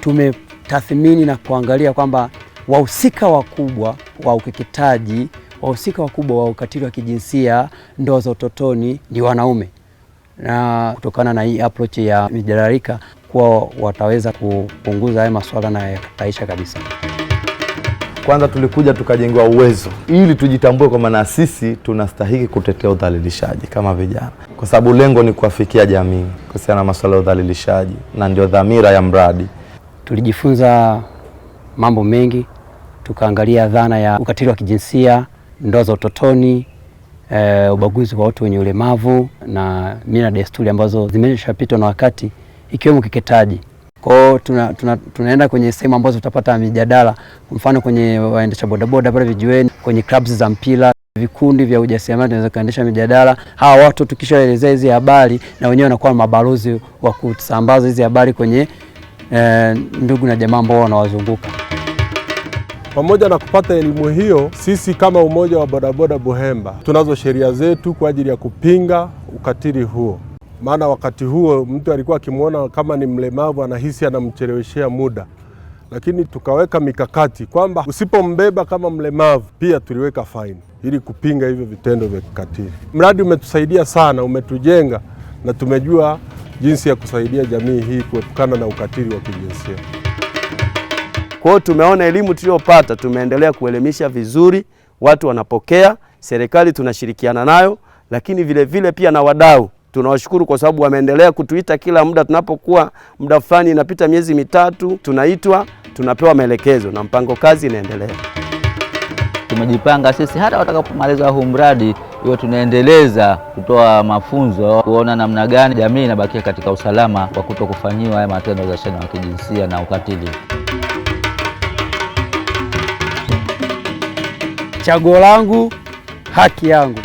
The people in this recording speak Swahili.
tumetathmini na kuangalia kwamba wahusika wakubwa wa ukeketaji, wahusika wakubwa wa ukatili wa kijinsia, ndoa za utotoni ni wanaume, na kutokana na hii approach ya mijadala rika kuwa wataweza kupunguza haya masuala na yakaisha kabisa. Kwanza tulikuja tukajengewa uwezo ili tujitambue kwa maana sisi tunastahili kutetea udhalilishaji kama vijana, kwa sababu lengo ni kuafikia jamii kuhusiana na masuala ya udhalilishaji, na ndio dhamira ya mradi. Tulijifunza mambo mengi, tukaangalia dhana ya ukatili wa kijinsia, ndoa za utotoni, ubaguzi kwa watu wenye ulemavu na mila na desturi ambazo zimeshapitwa na wakati, ikiwemo ukeketaji. Kwa hiyo tunaenda kwenye sehemu ambazo tutapata mijadala, kwa mfano kwenye waendesha bodaboda pale vijiweni, kwenye clubs za mpira, vikundi vya ujasiriamali tunaweza kuendesha mijadala. Hawa watu tukishaelezea hizi habari, na wenyewe wanakuwa mabalozi wa kusambaza hizi habari kwenye ndugu na jamaa ambao wanawazunguka. Pamoja na kupata elimu hiyo, sisi kama umoja wa bodaboda Buhemba tunazo sheria zetu kwa ajili ya kupinga ukatili huo. Maana wakati huo mtu alikuwa akimwona kama ni mlemavu anahisi anamcheleweshea muda, lakini tukaweka mikakati kwamba usipombeba kama mlemavu pia tuliweka faini ili kupinga hivyo vitendo vya kikatili. Mradi umetusaidia sana, umetujenga na tumejua jinsi ya kusaidia jamii hii kuepukana na ukatili wa kijinsia. Kwa hiyo tumeona elimu tuliyopata tumeendelea kuelimisha vizuri, watu wanapokea, serikali tunashirikiana nayo, lakini vile vile pia na wadau. Tunawashukuru kwa sababu wameendelea kutuita kila muda, tunapokuwa muda fulani inapita miezi mitatu, tunaitwa, tunapewa maelekezo na mpango kazi inaendelea. Tumejipanga sisi hata watakapomaliza huu mradi hiyo tunaendeleza kutoa mafunzo kuona namna gani jamii inabakia katika usalama wa kutokufanyiwa haya matendo ya uzalishaji wa kijinsia na ukatili. Chaguo langu, haki yangu.